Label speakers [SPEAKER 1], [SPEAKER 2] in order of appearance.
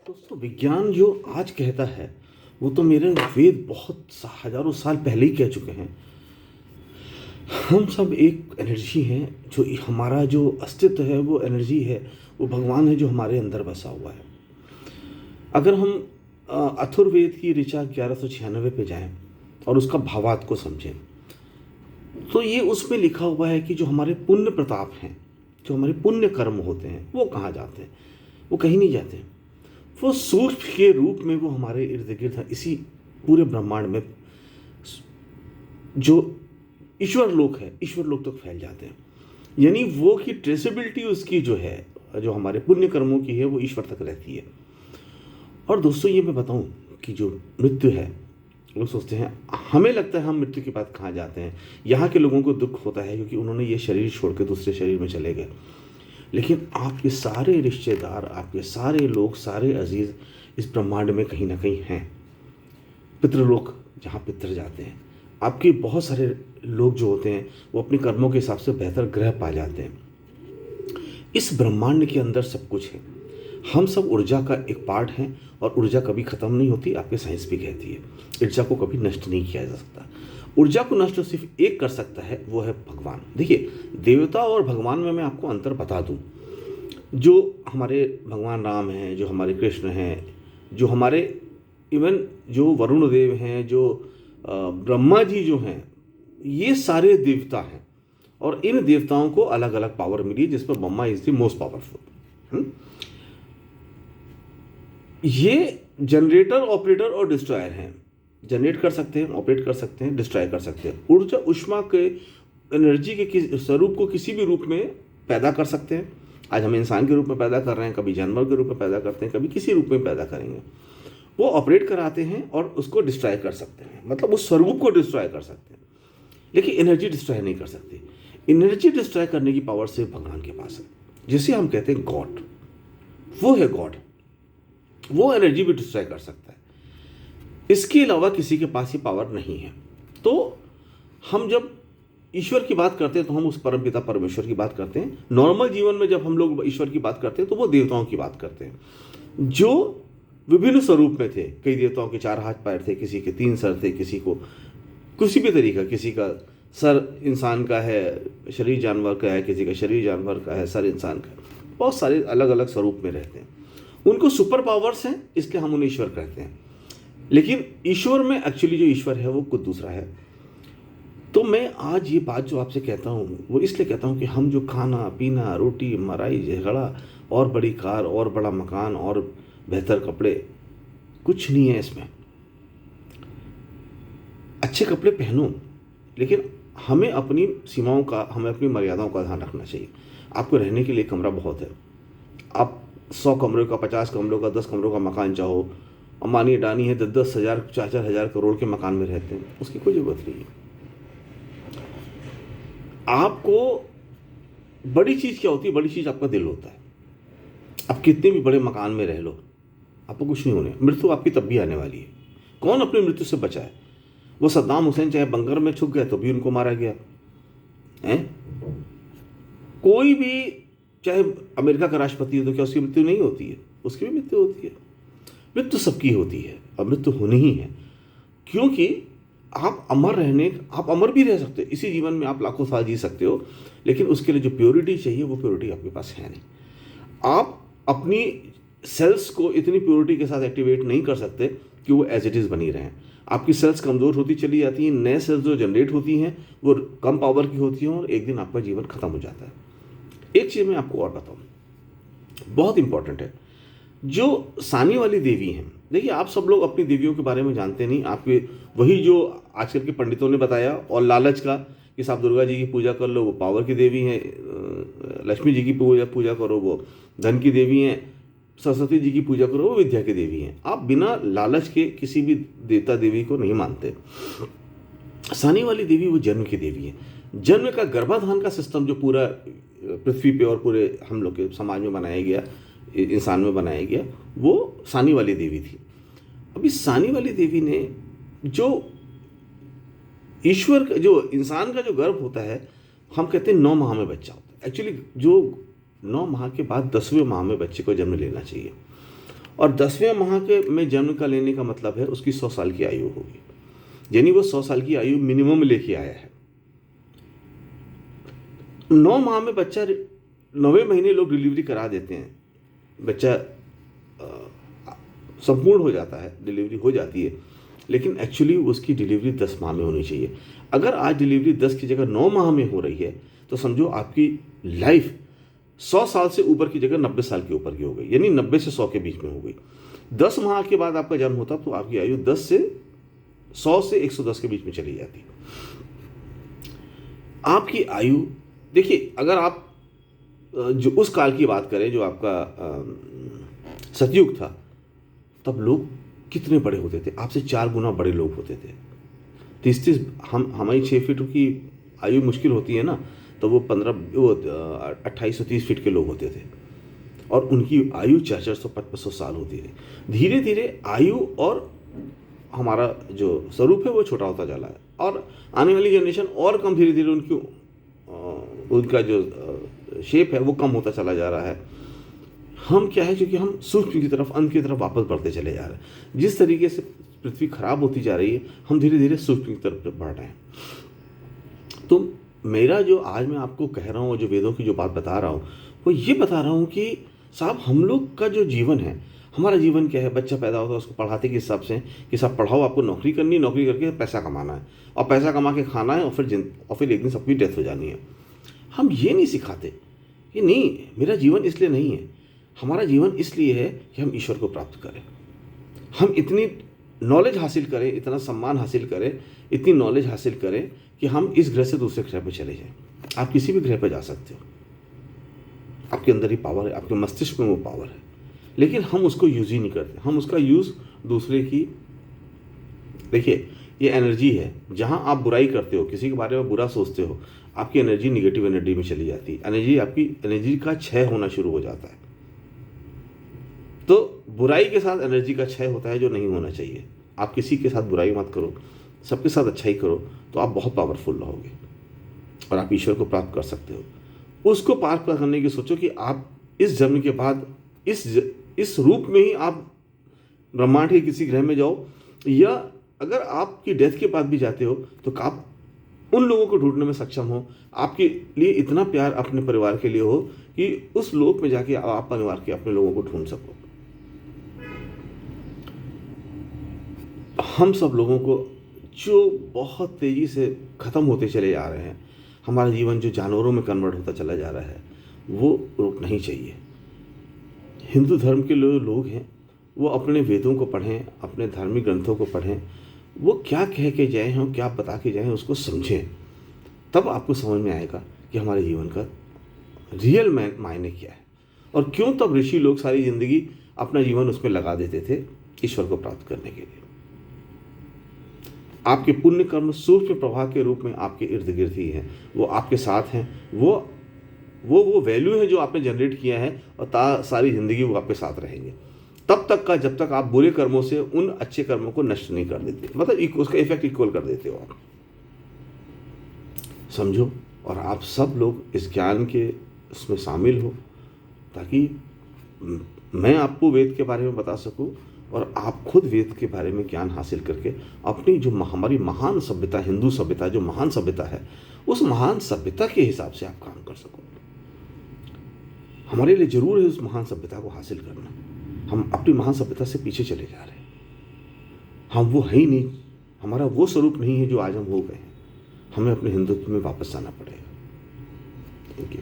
[SPEAKER 1] दोस्तों विज्ञान जो आज कहता है वो तो मेरे वेद बहुत हजारों साल पहले ही कह चुके हैं। हम सब एक एनर्जी हैं, जो हमारा जो अस्तित्व है वो एनर्जी है, वो भगवान है जो हमारे अंदर बसा हुआ है। अगर हम अथर्ववेद की ऋचा 1196 पे जाएं और उसका भावार्थ को समझें तो ये उसमें लिखा हुआ है कि जो हमारे पुण्य प्रताप हैं, जो हमारे पुण्य कर्म होते हैं, वो कहाँ जाते हैं? वो कहीं नहीं जाते। वो सूक्ष्म के रूप में वो हमारे इर्द गिर्द इसी पूरे ब्रह्मांड में जो ईश्वर लोक है, ईश्वर लोक तक फैल जाते हैं। यानी वो की ट्रेसेबिलिटी उसकी जो है, जो हमारे पुण्य कर्मों की है, वो ईश्वर तक रहती है। और दोस्तों ये मैं बताऊं कि जो मृत्यु है, लोग सोचते हैं, हमें लगता है हम मृत्यु के बाद कहाँ जाते हैं। यहाँ के लोगों को दुख होता है क्योंकि उन्होंने ये शरीर छोड़ के दूसरे शरीर में चले गए। लेकिन आपके सारे रिश्तेदार, आपके सारे लोग, सारे अजीज इस ब्रह्मांड में कहीं ना कहीं हैं। पितृलोक, जहाँ पितृ जाते हैं, आपके बहुत सारे लोग जो होते हैं वो अपने कर्मों के हिसाब से बेहतर ग्रह पा जाते हैं। इस ब्रह्मांड के अंदर सब कुछ है। हम सब ऊर्जा का एक पार्ट हैं और ऊर्जा कभी ख़त्म नहीं होती। आपके साइंस भी कहती है ऊर्जा को कभी नष्ट नहीं किया जा सकता। ऊर्जा को नष्ट सिर्फ एक कर सकता है, वो है भगवान। देखिए, देवता और भगवान में मैं आपको अंतर बता दूं। जो हमारे भगवान राम हैं, जो हमारे कृष्ण हैं, जो हमारे इवन जो वरुण देव हैं, जो ब्रह्मा जी जो हैं, ये सारे देवता हैं और इन देवताओं को अलग अलग पावर मिली, जिस पर Brahma is the most powerful. ये जनरेटर, ऑपरेटर और डिस्ट्रॉयर हैं। जनरेट कर सकते हैं, ऑपरेट कर सकते हैं, डिस्ट्रॉय कर सकते हैं। ऊर्जा उष्मा के एनर्जी के स्वरूप को किसी भी रूप में पैदा कर सकते हैं। आज हम इंसान के रूप में पैदा कर रहे हैं, कभी जानवर के रूप में पैदा करते हैं, कभी किसी रूप में पैदा करेंगे। वो ऑपरेट कराते हैं और उसको डिस्ट्रॉय कर सकते हैं, मतलब उस स्वरूप को डिस्ट्रॉय कर सकते हैं, लेकिन एनर्जी डिस्ट्रॉय नहीं कर सकते। एनर्जी डिस्ट्रॉय करने की पावर सिर्फ भगवान के पास है, जिसे हम कहते हैं गॉड। वो है गॉड, वो एनर्जी भी डिस्ट्रॉय कर सकता है। इसके अलावा किसी के पास ये पावर नहीं है। तो हम जब ईश्वर की बात करते हैं तो हम उस परम पिता परमेश्वर की बात करते हैं। नॉर्मल जीवन में जब हम लोग ईश्वर की बात करते हैं तो वो देवताओं की बात करते हैं, जो विभिन्न स्वरूप में थे। कई देवताओं के 4 हाथ पैर थे, किसी के 3 सर थे, किसी को किसी भी तरीका, किसी का सर इंसान का है, शरीर जानवर का है, किसी का शरीर जानवर का है, सर इंसान का है। बहुत सारे अलग अलग स्वरूप में रहते हैं। उनको सुपर पावर्स हैं, इसलिए हम उन्हें ईश्वर कहते हैं। लेकिन ईश्वर में एक्चुअली जो ईश्वर है वो कुछ दूसरा है। तो मैं आज ये बात जो आपसे कहता हूँ वो इसलिए कहता हूँ कि हम जो खाना पीना, रोटी मलाई, झगड़ा और बड़ी कार और बड़ा मकान और बेहतर कपड़े, कुछ नहीं है इसमें। अच्छे कपड़े पहनो, लेकिन हमें अपनी सीमाओं का, हमें अपनी मर्यादाओं का ध्यान रखना चाहिए। आपको रहने के लिए कमरा बहुत है। आप 100 कमरों का, 50 कमरों का, 10 कमरों का मकान चाहो, अम्बानी अडानी है 10-10 हज़ार, 4-4 हज़ार करोड़ के मकान में रहते हैं, उसकी कोई ज़रूरत नहीं है। आपको बड़ी चीज़ क्या होती है? बड़ी चीज़ आपका दिल होता है। आप कितने भी बड़े मकान में रह लो, आपको कुछ नहीं होने। मृत्यु आपकी तब भी आने वाली है। कौन अपनी मृत्यु से बचा है? वो सद्दाम हुसैन चाहे बंकर में छुप गए तो भी उनको मारा गया है। कोई भी चाहे अमेरिका का राष्ट्रपति हो तो क्या उसकी मृत्यु नहीं होती है? उसकी भी मृत्यु होती है। मृत्यु सबकी होती है और मृत्यु होनी ही है, क्योंकि आप अमर भी रह सकते हो। इसी जीवन में आप लाखों साल जी सकते हो, लेकिन उसके लिए जो प्योरिटी चाहिए वो प्योरिटी आपके पास है नहीं। आप अपनी सेल्स को इतनी प्योरिटी के साथ एक्टिवेट नहीं कर सकते कि वो एज इट इज़ बनी रहें। आपकी सेल्स कमज़ोर होती चली जाती हैं, नए सेल्स जो जनरेट होती हैं वो कम पावर की होती हैं और एक दिन आपका जीवन खत्म हो जाता है। एक चीज़ मैं आपको और बताऊँ, बहुत इंपॉर्टेंट है। जो सानी वाली देवी हैं, देखिए आप सब लोग अपनी देवियों के बारे में जानते नहीं। आपके वही जो आजकल के पंडितों ने बताया और लालच का कि आप दुर्गा जी की पूजा कर लो, वो पावर की देवी हैं। लक्ष्मी जी की पूजा करो, वो धन की देवी हैं। सरस्वती जी की पूजा करो, वो विद्या की देवी हैं। आप बिना लालच के किसी भी देवता देवी को नहीं मानते। सानी वाली देवी वो जन्म की देवी है। जन्म का गर्भाधान का सिस्टम जो पूरा पृथ्वी पे और पूरे हम लोग के समाज में बनाया गया, इंसान में बनाया गया, वो सानी वाली देवी थी। अभी सानी वाली देवी ने जो ईश्वर का, जो इंसान का जो गर्भ होता है, हम कहते हैं 9 माह में बच्चा होता है। एक्चुअली जो 9 माह के बाद 10वें माह में बच्चे को जन्म लेना चाहिए। और 10वें माह के में जन्म का लेने का मतलब है उसकी 100 साल की आयु होगी, यानी वो 100 साल की आयु मिनिमम लेके आया है। 9 माह में बच्चा, 9वें महीने लोग डिलीवरी करा देते हैं, बच्चा संपूर्ण हो जाता है, डिलीवरी हो जाती है, लेकिन एक्चुअली उसकी डिलीवरी 10 माह में होनी चाहिए। अगर आज डिलीवरी 10 की जगह 9 माह में हो रही है तो समझो आपकी लाइफ 100 साल से ऊपर की जगह 90 साल के ऊपर की हो गई, यानी 90 से 100 के बीच में हो गई। 10 माह के बाद आपका जन्म होता तो आपकी आयु 10 से 100 से 110 के बीच में चली जाती। आपकी आयु देखिए, अगर आप जो उस काल की बात करें जो आपका सतयुग था, तब लोग कितने बड़े होते थे, आपसे 4 गुना बड़े लोग होते थे। 30 हमारी 6 फीट की आयु मुश्किल होती है ना, तो वो 2830 फीट के लोग होते थे और उनकी आयु 400-500 साल होती है। धीरे धीरे आयु और हमारा जो स्वरूप है वो छोटा होता जा रहा है और आने वाली जनरेशन और कम, धीरे धीरे उनका जो शेप है वो कम होता चला जा रहा है। हम क्या है, क्योंकि हम सूक्ष्म की तरफ, अंत की तरफ वापस बढ़ते चले जा रहे हैं। जिस तरीके से पृथ्वी खराब होती जा रही है, हम धीरे धीरे सूक्ष्म की तरफ बढ़ रहे हैं। तो मेरा जो आज मैं आपको कह रहा हूँ, जो वेदों की जो बात बता रहा हूँ, वो ये बता रहा हूँ कि साहब हम लोग का जो जीवन है, हमारा जीवन क्या है, बच्चा पैदा होता है उसको पढ़ाते के हिसाब से कि साहब पढ़ाओ, आपको नौकरी करनी, नौकरी करके पैसा कमाना है और पैसा कमा के खाना है और फिर एक दिन सबकी डेथ हो जानी है। हम ये नहीं सिखाते कि नहीं, मेरा जीवन इसलिए नहीं है, हमारा जीवन इसलिए है कि हम ईश्वर को प्राप्त करें, हम इतनी नॉलेज हासिल करें, इतना सम्मान हासिल करें, इतनी नॉलेज हासिल करें कि हम इस ग्रह से दूसरे ग्रह पर चले जाएं। आप किसी भी ग्रह पर जा सकते हो, आपके अंदर ही पावर है, आपके मस्तिष्क में वो पावर है, लेकिन हम उसको यूज़ ही नहीं करते। हम उसका यूज़ दूसरे की, देखिए ये एनर्जी है, जहाँ आप बुराई करते हो, किसी के बारे में बुरा सोचते हो, आपकी एनर्जी निगेटिव एनर्जी में चली जाती है, आपकी एनर्जी का क्षय होना शुरू हो जाता है। तो बुराई के साथ एनर्जी का क्षय होता है, जो नहीं होना चाहिए। आप किसी के साथ बुराई मत करो, सबके साथ अच्छाई करो, तो आप बहुत पावरफुल रहोगे और आप ईश्वर को प्राप्त कर सकते हो। उसको पार करने की सोचो कि आप इस जन्म के बाद इस रूप में ही आप ब्रह्मांड के किसी ग्रह में जाओ, या अगर आपकी डेथ के बाद भी जाते हो तो आप उन लोगों को ढूंढने में सक्षम हो, आपके लिए इतना प्यार अपने परिवार के लिए हो कि उस लोक में जाके आप परिवार के अपने लोगों को ढूंढ सको। हम सब लोगों को जो बहुत तेज़ी से ख़त्म होते चले जा रहे हैं, हमारा जीवन जो जानवरों में कन्वर्ट होता चला जा रहा है, वो रोकना ही चाहिए। हिंदू धर्म के लोग हैं, वो अपने वेदों को पढ़ें, अपने धार्मिक ग्रंथों को पढ़ें, वो क्या कह के जाए हैं, क्या बता के जाएँ, उसको समझें, तब आपको समझ में आएगा कि हमारे जीवन का रियल मायने क्या है और क्यों तब ऋषि लोग सारी ज़िंदगी अपना जीवन उसमें लगा देते थे ईश्वर को प्राप्त करने के लिए। आपके पुण्य कर्म सूक्ष्म प्रवाह के रूप में आपके इर्द गिर्द ही हैं, वो आपके साथ हैं, वो वैल्यू है जो आपने जनरेट किया है और सारी ज़िंदगी वो आपके साथ रहेंगे, तब तक का जब तक आप बुरे कर्मों से उन अच्छे कर्मों को नष्ट नहीं कर देते, मतलब उसका इफेक्ट इक्वल कर देते हो आप, समझो। और आप सब लोग इस ज्ञान के उसमें शामिल हो, ताकि मैं आपको वेद के बारे में बता सकूं और आप खुद वेद के बारे में ज्ञान हासिल करके अपनी जो हमारी महान सभ्यता, हिंदू सभ्यता जो महान सभ्यता है, उस महान सभ्यता के हिसाब से आप काम कर सको। हमारे लिए जरूर है उस महान सभ्यता को हासिल करना। हम अपनी महान सभ्यता से पीछे चले जा रहे हैं, हम वो है ही नहीं, हमारा वो स्वरूप नहीं है जो आज हम हो गए हैं। हमें अपने हिंदुत्व में वापस आना पड़ेगा। Thank you.